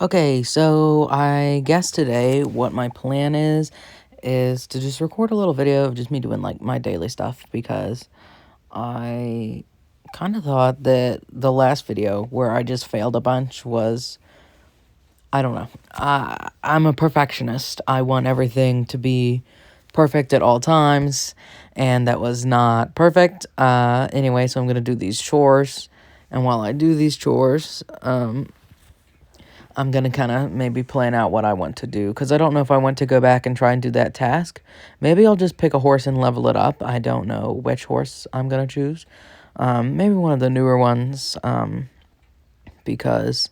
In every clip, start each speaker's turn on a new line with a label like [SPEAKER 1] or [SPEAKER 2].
[SPEAKER 1] Okay, so I guess today what my plan is to just record a little video of just me doing like my daily stuff because I kind of thought that the last video where I just failed a bunch was, I don't know. I'm a perfectionist. I want everything to be perfect at all times, and that was not perfect. Anyway, so I'm gonna do these chores, and while I do these chores, I'm going to kind of maybe plan out what I want to do because I don't know if I want to go back and try and do that task. Maybe I'll just pick a horse and level it up. I don't know which horse I'm going to choose. Maybe one of the newer ones because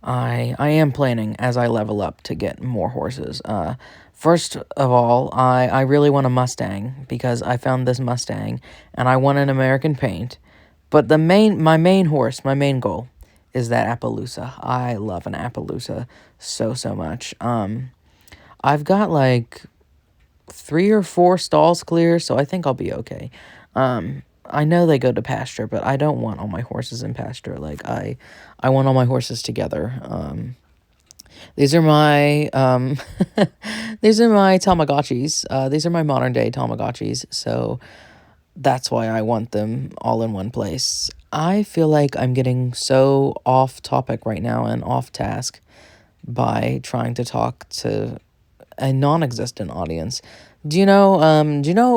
[SPEAKER 1] I am planning as I level up to get more horses. First of all, I really want a Mustang because I found this Mustang and I want an American paint. But my main horse, my main goal is that Appaloosa. I love an Appaloosa so much. I've got like 3 or 4 stalls clear, so I think I'll be okay. I know they go to pasture, but I don't want all my horses in pasture. Like I want all my horses together. These are my these are my Tamagotchis. These are my modern day Tamagotchis. So that's why I want them all in one place. I feel like I'm getting so off topic right now and off task by trying to talk to a non-existent audience. Do you know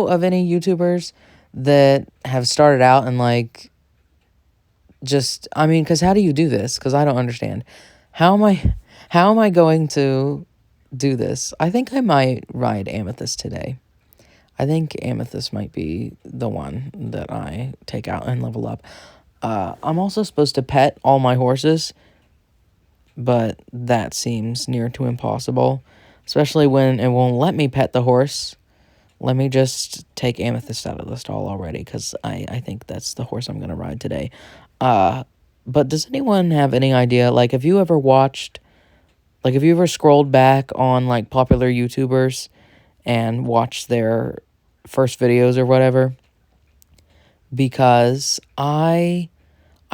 [SPEAKER 1] of any YouTubers that have started out and like just, I mean, cuz how do you do this? Cuz I don't understand. How am I how am I going to do this? I think I might ride Amethyst today. I think Amethyst might be the one that I take out and level up. I'm also supposed to pet all my horses, but that seems near to impossible, especially when it won't let me pet the horse. Let me just take Amethyst out of the stall already, because I think that's the horse I'm going to ride today. But does anyone have any idea, like, have you ever watched, like, have you ever scrolled back on, like, popular YouTubers and watched their first videos or whatever? Because I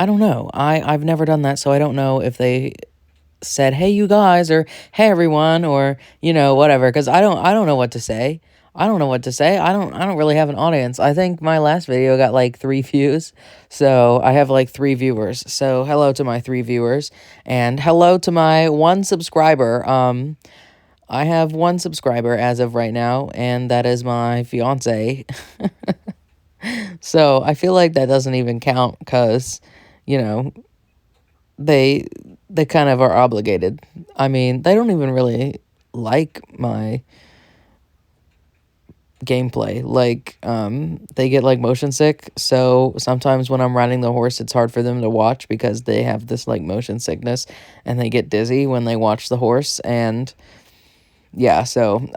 [SPEAKER 1] don't know. I've never done that, so I don't know if they said, "Hey you guys," or "Hey everyone," or whatever, cuz I don't know what to say. I don't know what to say. I don't really have an audience. I think my last video got like 3 views. So, I have like 3 viewers. So, hello to my 3 viewers and hello to my 1 subscriber. I have 1 subscriber as of right now, and that is my fiance. So, I feel like that doesn't even count cuz you know, they they kind of are obligated. I mean, they don't even really like my gameplay. Like, they get like motion sick, so sometimes when I'm riding the horse, it's hard for them to watch because they have this like motion sickness and they get dizzy when they watch the horse. And yeah, so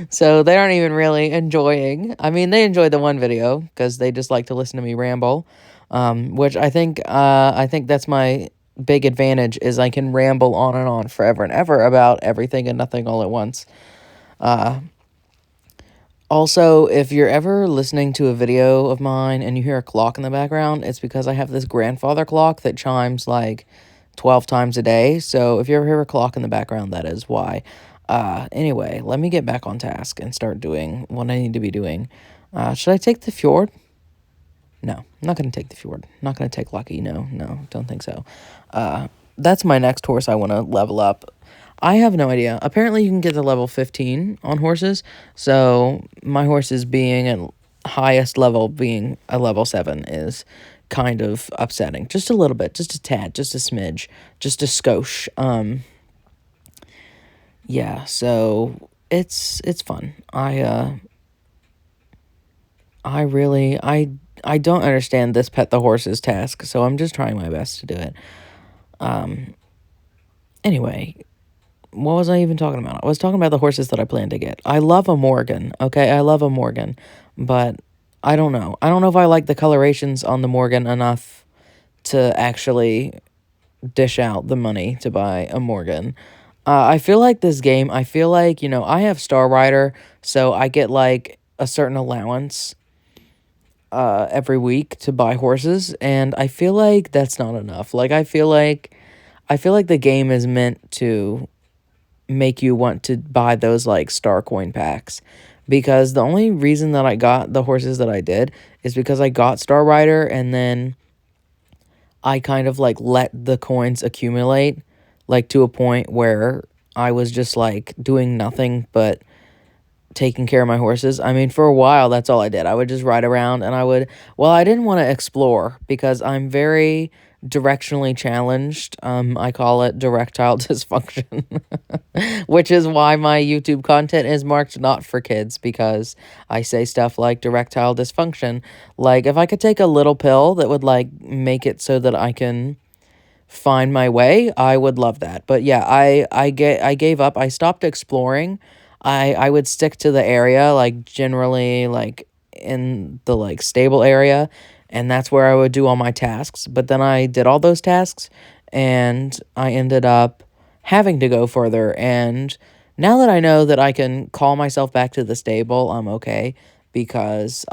[SPEAKER 1] so they aren't even really enjoying. I mean, they enjoy the one video because they just like to listen to me ramble, which I think that's my big advantage is I can ramble on and on forever and ever about everything and nothing all at once. Also, if you're ever listening to a video of mine and you hear a clock in the background, it's because I have this grandfather clock that chimes like 12 times a day. So if you ever hear a clock in the background, that is why. Anyway, let me get back on task and start doing what I need to be doing. Should I take the fjord? No, I'm not going to take the fjord. I'm not going to take Lucky. No, don't think so. That's my next horse I want to level up. I have no idea. Apparently, you can get to level 15 on horses. So, my horses being at highest level, being a level 7, is kind of upsetting. Just a little bit. Just a tad. Just a smidge. Just a skosh. Yeah, so it's fun. I really I don't understand this pet the horses task, so I'm just trying my best to do it. Anyway, what was I even talking about? I was talking about the horses that I plan to get. I love a Morgan, okay? I love a Morgan, but I don't know. I don't know if I like the colorations on the Morgan enough to actually dish out the money to buy a Morgan. I feel like this game, I feel like, I have Star Rider, so I get like a certain allowance every week to buy horses, and I feel like that's not enough. Like I feel like the game is meant to make you want to buy those like star coin packs, because the only reason that I got the horses that I did is because I got Star Rider, and then I kind of like let the coins accumulate like to a point where I was just like doing nothing but taking care of my horses. I mean, for a while, that's all I did. I would just ride around and well, I didn't want to explore because I'm very directionally challenged. I call it directile dysfunction, which is why my YouTube content is marked not for kids, because I say stuff like directile dysfunction. Like, if I could take a little pill that would like make it so that I can find my way, I would love that. But yeah, I gave up. I stopped exploring. I would stick to the area, like generally like in the like stable area, and that's where I would do all my tasks. But then I did all those tasks and I ended up having to go further, and now that I know that I can call myself back to the stable, I'm okay, because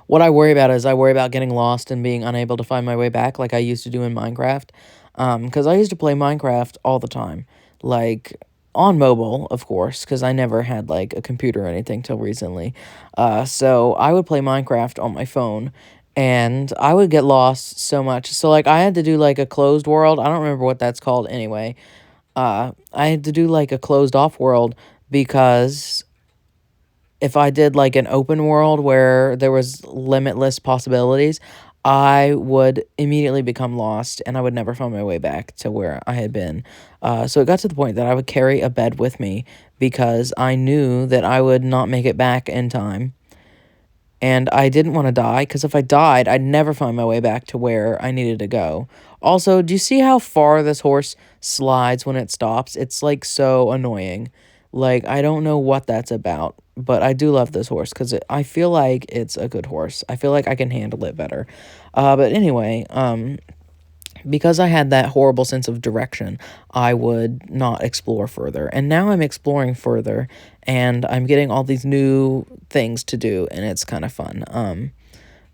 [SPEAKER 1] what I worry about is I worry about getting lost and being unable to find my way back like I used to do in Minecraft. Because I used to play Minecraft all the time. Like, on mobile, of course, because I never had, like, a computer or anything till recently. So I would play Minecraft on my phone, and I would get lost so much. So, like, I had to do, like, a closed world. I don't remember what that's called anyway. I had to do, like, a closed off world, because if I did like an open world where there was limitless possibilities, I would immediately become lost and I would never find my way back to where I had been. So it got to the point that I would carry a bed with me because I knew that I would not make it back in time. And I didn't want to die, because if I died, I'd never find my way back to where I needed to go. Also, do you see how far this horse slides when it stops? It's like so annoying. Like, I don't know what that's about, but I do love this horse because I feel like it's a good horse. I feel like I can handle it better. But anyway, because I had that horrible sense of direction, I would not explore further. And now I'm exploring further, and I'm getting all these new things to do, and it's kind of fun.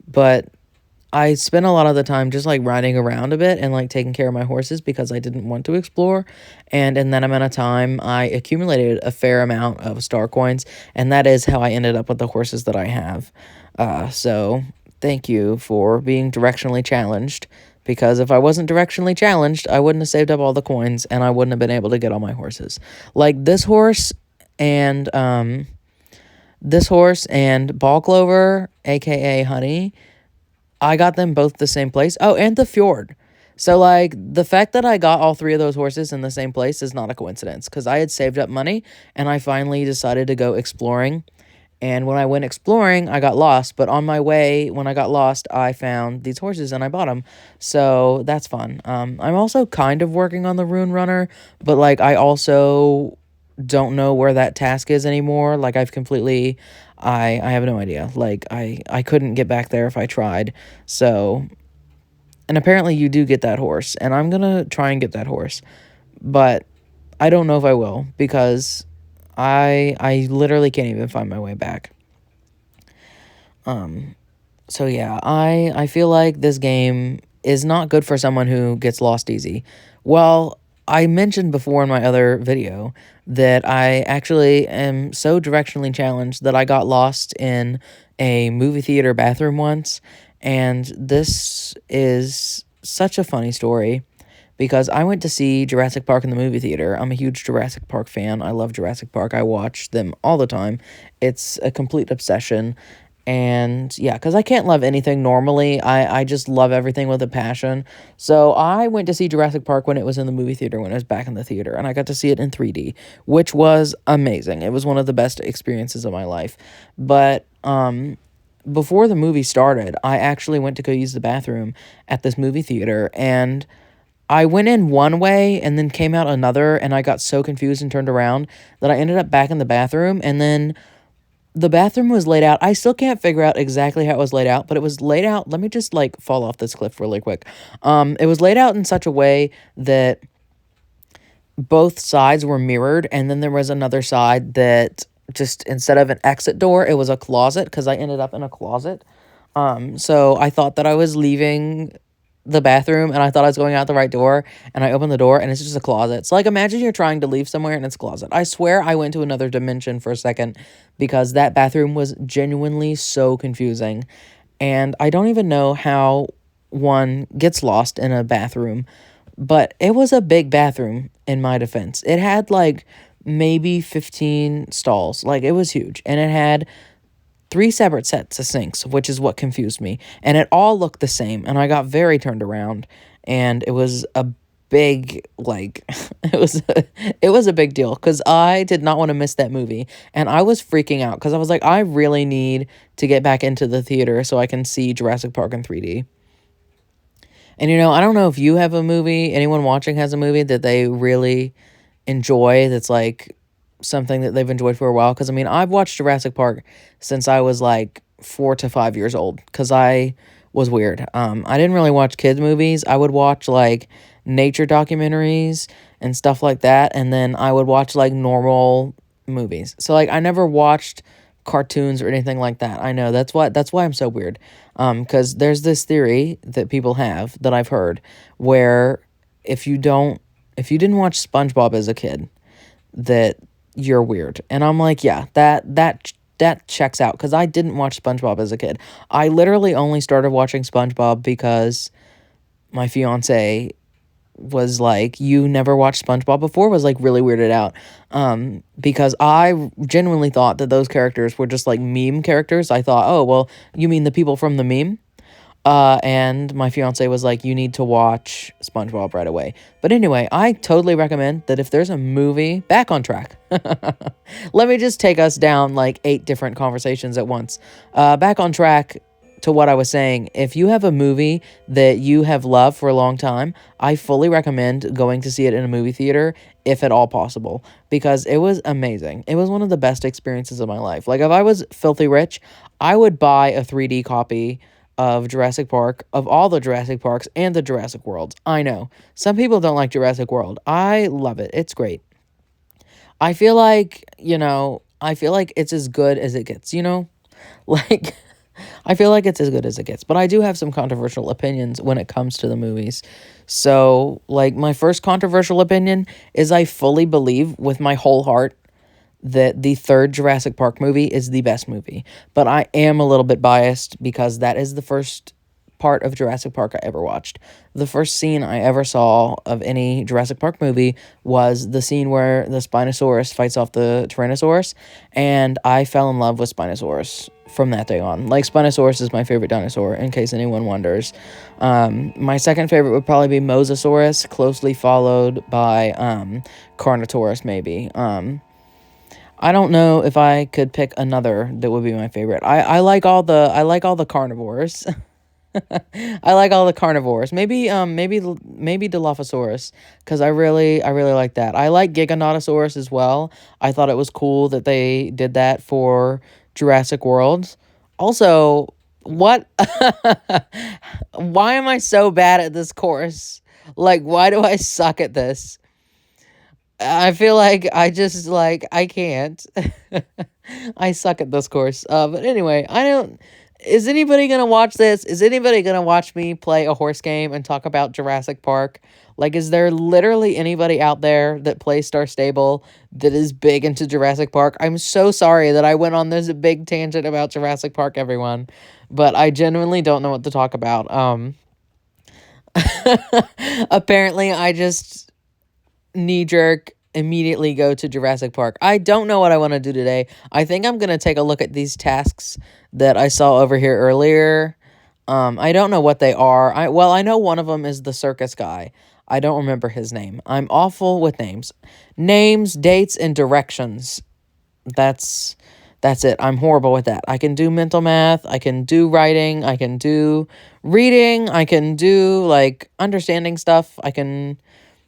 [SPEAKER 1] But I spent a lot of the time just like riding around a bit and like taking care of my horses because I didn't want to explore. And in that amount of time, I accumulated a fair amount of star coins, and that is how I ended up with the horses that I have. So thank you for being directionally challenged, because if I wasn't directionally challenged, I wouldn't have saved up all the coins and I wouldn't have been able to get all my horses. Like and this horse and Ball Clover, aka Honey, I got them both the same place. Oh, and the Fjord. So, like, the fact that I got all three of those horses in the same place is not a coincidence, because I had saved up money and I finally decided to go exploring. And when I went exploring, I got lost. But on my way, when I got lost, I found these horses and I bought them. So that's fun. I'm also kind of working on the Rune Runner, but, like, I also don't know where that task is anymore. Like, I have no idea. Like, I couldn't get back there if I tried. So, and apparently you do get that horse, and I'm gonna try and get that horse, but I don't know if I will, because I literally can't even find my way back. So yeah, I feel like this game is not good for someone who gets lost easy. Well, I mentioned before in my other video that I actually am so directionally challenged that I got lost in a movie theater bathroom once, and this is such a funny story because I went to see Jurassic Park in the movie theater. I'm a huge Jurassic Park fan. I love Jurassic Park. I watch them all the time. It's a complete obsession. And yeah, because I can't love anything normally. I just love everything with a passion. So I went to see Jurassic Park when it was in the movie theater, when it was back in the theater, and I got to see it in 3D, which was amazing. It was one of the best experiences of my life. But before the movie started, I actually went to go use the bathroom at this movie theater, and I went in one way and then came out another, and I got so confused and turned around that I ended up back in the bathroom. And then the bathroom was laid out. I still can't figure out exactly how it was laid out, but it was laid out. Let me just like fall off this cliff really quick. It was laid out in such a way that both sides were mirrored, and then there was another side that just instead of an exit door, it was a closet because I ended up in a closet. So I thought that I was leaving the bathroom and I thought I was going out the right door, and I opened the door and it's just a closet. So like imagine you're trying to leave somewhere and it's a closet. I swear I went to another dimension for a second because that bathroom was genuinely so confusing. And I don't even know how one gets lost in a bathroom, but it was a big bathroom in my defense. It had like maybe 15 stalls. Like it was huge. And it had three separate sets of sinks, which is what confused me. And it all looked the same. And I got very turned around. And it was a big like it was a big deal because I did not want to miss that movie. And I was freaking out because I was like, I really need to get back into the theater so I can see Jurassic Park in 3D. And I don't know if you have a movie, anyone watching has a movie that they really enjoy that's like something that they've enjoyed for a while. Because I mean, I've watched Jurassic Park since I was like 4 to 5 years old because I was weird. I didn't really watch kids' movies. I would watch like nature documentaries and stuff like that. And then I would watch like normal movies. So like I never watched cartoons or anything like that. I know that's why I'm so weird. Because there's this theory that people have that I've heard where if you don't if you didn't watch SpongeBob as a kid, that you're weird. And I'm like, yeah, that checks out because I didn't watch SpongeBob as a kid. I literally only started watching SpongeBob because my fiance was like, you never watched SpongeBob before, was like really weirded out. Because I genuinely thought that those characters were just like meme characters. I thought, oh, well, you mean the people from the meme? And my fiance was like, you need to watch SpongeBob right away. But anyway, I totally recommend that if there's a movie, back on track. Let me just take us down like 8 different conversations at once. Back on track to what I was saying. If you have a movie that you have loved for a long time, I fully recommend going to see it in a movie theater, if at all possible, because it was amazing. It was one of the best experiences of my life. Like if I was filthy rich, I would buy a 3D copy of Jurassic Park, of all the Jurassic Parks and the Jurassic Worlds. I know. Some people don't like Jurassic World. I love it. It's great. I feel like it's as good as it gets. Like, I feel like it's as good as it gets. But I do have some controversial opinions when it comes to the movies. So, like, my first controversial opinion is I fully believe with my whole heart that the third Jurassic Park movie is the best movie. But I am a little bit biased because that is the first part of Jurassic Park I ever watched. The first scene I ever saw of any Jurassic Park movie was the scene where the Spinosaurus fights off the Tyrannosaurus, and I fell in love with Spinosaurus from that day on. Like, Spinosaurus is my favorite dinosaur, in case anyone wonders. My second favorite would probably be Mosasaurus, closely followed by Carnotaurus, maybe. I don't know if I could pick another that would be my favorite. I like all the carnivores. I like all the carnivores. Maybe Dilophosaurus, because I really like that. I like Giganotosaurus as well. I thought it was cool that they did that for Jurassic World. Also, what why am I so bad at this course? Like, why do I suck at this? I feel like I can't. I suck at this course. But anyway, I don't. Is anybody gonna watch this? Is anybody gonna watch me play a horse game and talk about Jurassic Park? Like, is there literally anybody out there that plays Star Stable that is big into Jurassic Park? I'm so sorry that I went on this big tangent about Jurassic Park, everyone, but I genuinely don't know what to talk about. Apparently, I just knee jerk immediately go to Jurassic Park. I don't know what I want to do today. I think I'm going to take a look at these tasks that I saw over here earlier. I don't know what they are. I know one of them is the circus guy. I don't remember his name. I'm awful with names. Names, dates, and directions. That's it. I'm horrible with that. I can do mental math, I can do writing, I can do reading, I can do like understanding stuff. I can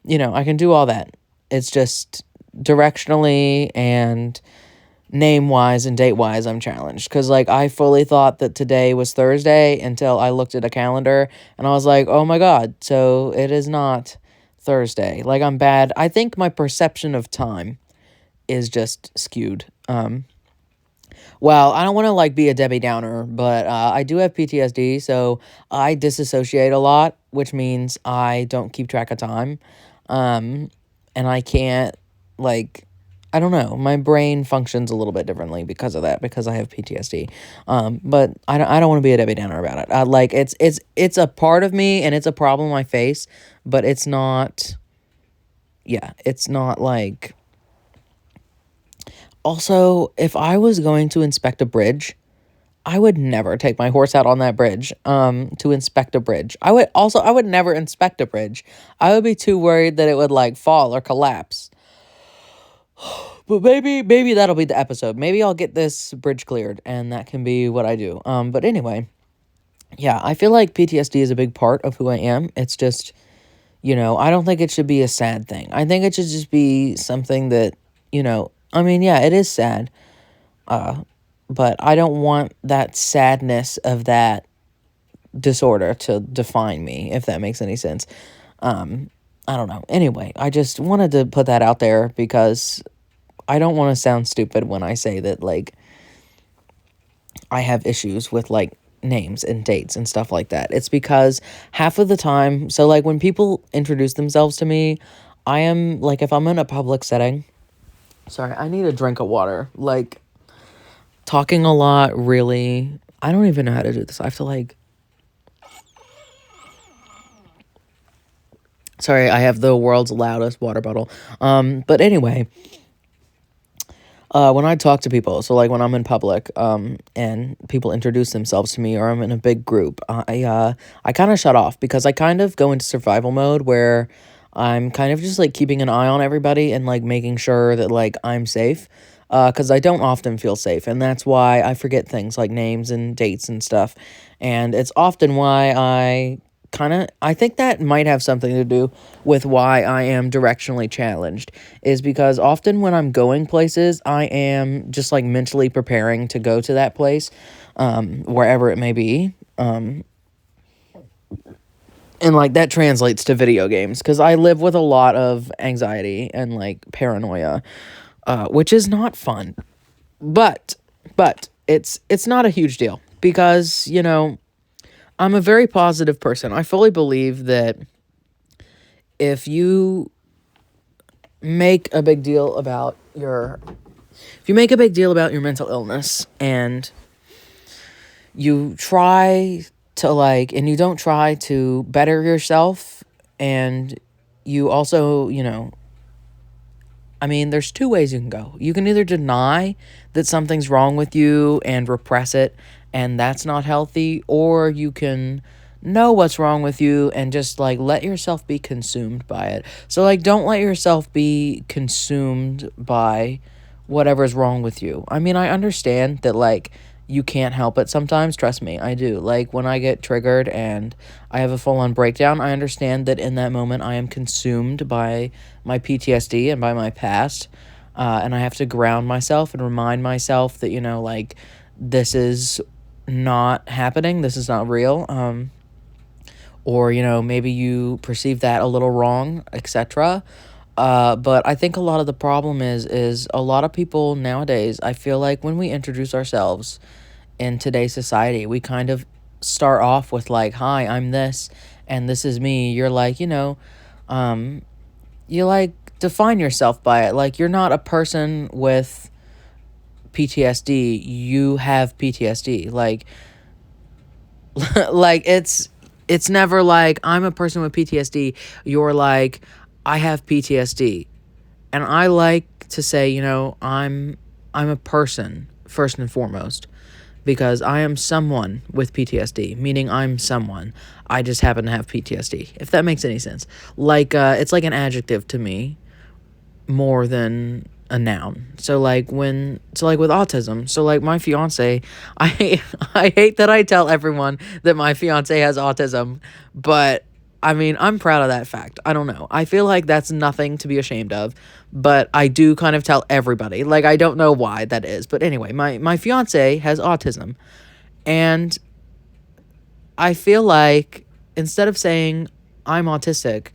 [SPEAKER 1] do all that. It's just directionally and name-wise and date-wise, I'm challenged. Because, like, I fully thought that today was Thursday until I looked at a calendar, and I was like, oh my god, so it is not Thursday. Like, I'm bad. I think my perception of time is just skewed. Well, I don't want to like be a Debbie Downer, but I do have PTSD, so I disassociate a lot, which means I don't keep track of time. Um, and I can't like I don't know. My brain functions a little bit differently because of that, because I have PTSD. But I don't want to be a Debbie Downer about it. Like it's a part of me and it's a problem I face, but it's not. Yeah, it's not like. Also, if I was going to inspect a bridge, I would never take my horse out on that bridge to inspect a bridge. I would never inspect a bridge. I would be too worried that it would like fall or collapse. But maybe that'll be the episode. Maybe I'll get this bridge cleared and that can be what I do. But anyway, yeah, I feel like PTSD is a big part of who I am. It's just, I don't think it should be a sad thing. I think it should just be something that, I mean, yeah, it is sad. But I don't want that sadness of that disorder to define me, if that makes any sense. I don't know. Anyway, I just wanted to put that out there because I don't want to sound stupid when I say that, like, I have issues with, like, names and dates and stuff like that. It's because half of the time, so, like, when people introduce themselves to me, I am, like, if I'm in a public setting, sorry, I need a drink of water, like, talking a lot, really, I don't even know how to do this. I have to, like, sorry, I have the world's loudest water bottle. But anyway, when I talk to people, so like when I'm in public, and people introduce themselves to me, or I'm in a big group, I kind of shut off because I kind of go into survival mode where I'm kind of just like keeping an eye on everybody and like making sure that like I'm safe. Because I don't often feel safe, and that's why I forget things like names and dates and stuff. And it's often why I think that might have something to do with why I am directionally challenged, is because often when I'm going places, I am just like mentally preparing to go to that place, wherever it may be. And like that translates to video games because I live with a lot of anxiety and like paranoia, which is not fun. But it's not a huge deal because, I'm a very positive person. I fully believe that if you make a big deal about your mental illness and you try to and you don't try to better yourself, and you also, I mean, there's two ways you can go. You can either deny that something's wrong with you and repress it, and that's not healthy, or you can know what's wrong with you and just like let yourself be consumed by it. So like don't let yourself be consumed by whatever's wrong with you. I mean, I understand that like you can't help it sometimes. Trust me, I do. Like when I get triggered and I have a full on breakdown, I understand that in that moment I am consumed by my PTSD and by my past. And I have to ground myself and remind myself that, like this is not happening. This is not real. Or, maybe you perceive that a little wrong, etc. But I think a lot of the problem is a lot of people nowadays, I feel like when we introduce ourselves in today's society, we kind of start off with like, hi, I'm this, and this is me. You're like, you like define yourself by it. Like you're not a person with PTSD, you have PTSD. Like like it's never like I'm a person with PTSD. You're like I have PTSD. And I like to say, I'm a person first and foremost because I am someone with PTSD, meaning I'm someone. I just happen to have PTSD. If that makes any sense. Like it's like an adjective to me more than a noun. So like with autism, so like my fiance, I I hate that I tell everyone that my fiance has autism, but I mean, I'm proud of that fact. I don't know. I feel like that's nothing to be ashamed of, but I do kind of tell everybody. Like I don't know why that is, but anyway, my fiance has autism, and I feel like instead of saying I'm autistic,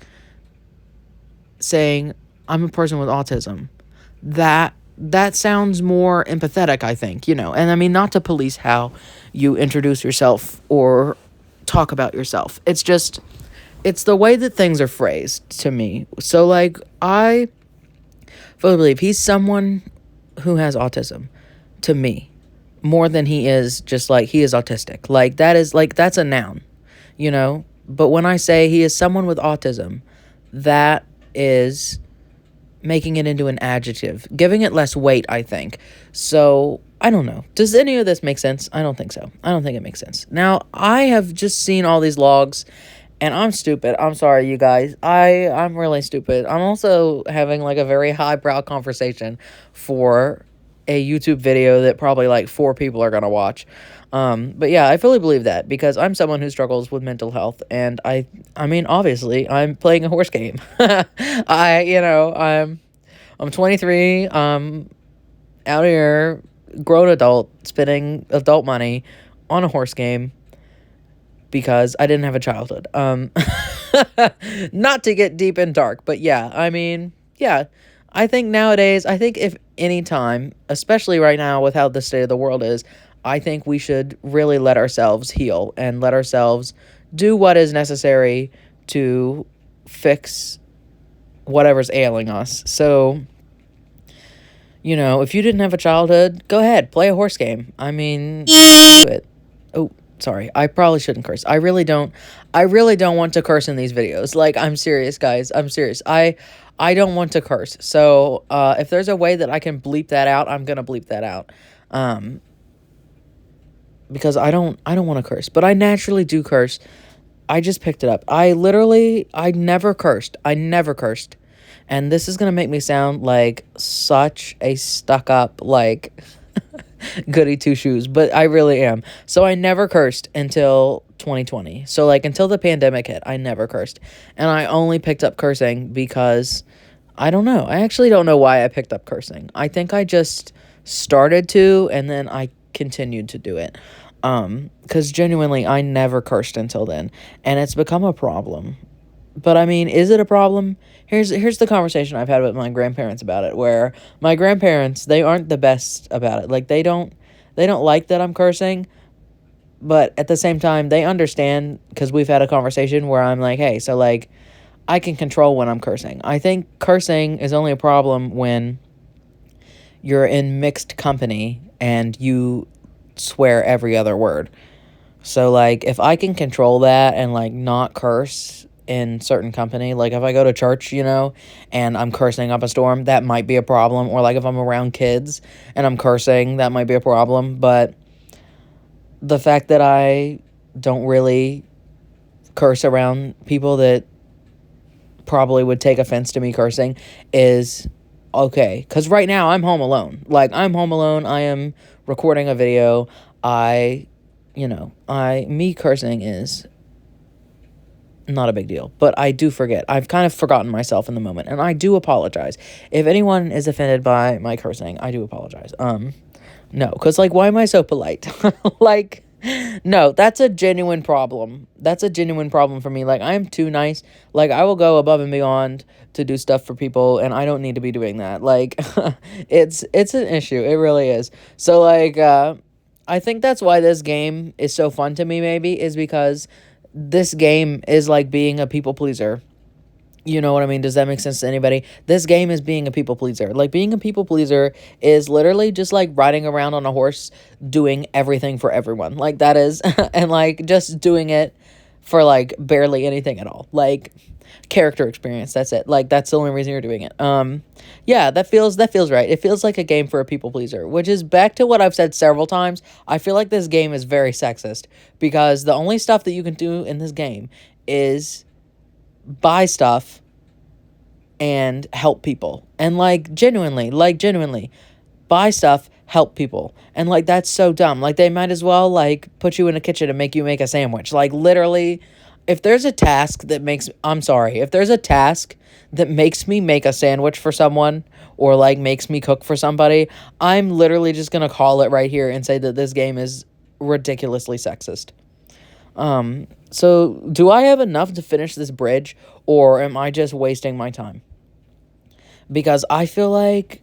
[SPEAKER 1] saying I'm a person with autism, that that sounds more empathetic, I think, and I mean, not to police how you introduce yourself or talk about yourself. It's the way that things are phrased to me. So, like, I fully believe he's someone who has autism to me more than he is just like he is autistic. Like, that's a noun, But when I say he is someone with autism, that is making it into an adjective, giving it less weight, I think. So, I don't know. Does any of this make sense? I don't think so. I don't think it makes sense. Now, I have just seen all these logs, and I'm stupid. I'm sorry, you guys. I'm really stupid. I'm also having, like, a very highbrow conversation for a YouTube video that probably, like, 4 people are going to watch. But yeah, I fully believe that because I'm someone who struggles with mental health, and I mean, obviously, I'm playing a horse game. I'm 23. I'm out here, grown adult, spending adult money on a horse game because I didn't have a childhood. Not to get deep and dark, but yeah, I mean, yeah, I think nowadays, if any time, especially right now with how the state of the world is, I think we should really let ourselves heal and let ourselves do what is necessary to fix whatever's ailing us. So, if you didn't have a childhood, go ahead, play a horse game. I mean, do it. Oh, sorry. I probably shouldn't curse. I really don't want to curse in these videos. Like, I'm serious, guys. I'm serious. I don't want to curse. So, if there's a way that I can bleep that out, I'm going to bleep that out. Because I don't want to curse, but I naturally do curse. I just picked it up. I never cursed. And this is going to make me sound like such a stuck-up, like, goody two-shoes, but I really am. So I never cursed until 2020. So, like, until the pandemic hit, I never cursed. And I only picked up cursing because, I don't know. I actually don't know why I picked up cursing. I think I just started to, and then I continued to do it. Because genuinely, I never cursed until then. And it's become a problem. But, I mean, is it a problem? Here's the conversation I've had with my grandparents about it, where my grandparents, they aren't the best about it. Like, they don't like that I'm cursing, but at the same time, they understand, because we've had a conversation where I'm like, hey, so, like, I can control when I'm cursing. I think cursing is only a problem when you're in mixed company and you swear every other word. So, like, if I can control that and, like, not curse in certain company, like, if I go to church, and I'm cursing up a storm, that might be a problem. Or, like, if I'm around kids and I'm cursing, that might be a problem. But the fact that I don't really curse around people that probably would take offense to me cursing is okay. Because right now, I'm home alone. Like, I'm home alone. I am recording a video. Me cursing is not a big deal, but I do forget. I've kind of forgotten myself in the moment, and I do apologize. If anyone is offended by my cursing, I do apologize. No, because, like, why am I so polite? Like, no, that's a genuine problem. That's a genuine problem for me. Like, I am too nice. Like, I will go above and beyond to do stuff for people, and I don't need to be doing that. Like, it's an issue. It really is. So, like, I think that's why this game is so fun to me, maybe, is because this game is like being a people pleaser. You know what I mean? Does that make sense to anybody? This game is being a people pleaser. Like, being a people pleaser is literally just, like, riding around on a horse doing everything for everyone. Like, that is, and, like, just doing it for, like, barely anything at all. Like, character experience, that's it. Like, that's the only reason you're doing it. Yeah, that feels right. It feels like a game for a people pleaser, which is back to what I've said several times. I feel like this game is very sexist because the only stuff that you can do in this game is buy stuff and help people. And, like, genuinely, buy stuff, help people. And, like, that's so dumb. Like, they might as well, like, put you in a kitchen and make you make a sandwich. Like, literally, if there's a task that makes me make a sandwich for someone or, like, makes me cook for somebody, I'm literally just gonna call it right here and say that this game is ridiculously sexist. So do I have enough to finish this bridge, or am I just wasting my time? Because I feel like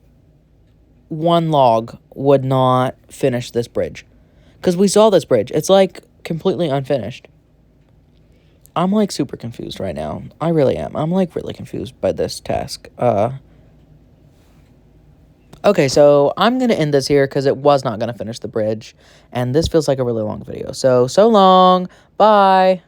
[SPEAKER 1] one log would not finish this bridge. Because we saw this bridge. It's, like, completely unfinished. I'm, like, super confused right now. I really am. I'm, like, really confused by this task. Okay, so I'm going to end this here because it was not going to finish the bridge. And this feels like a really long video. So long. Bye.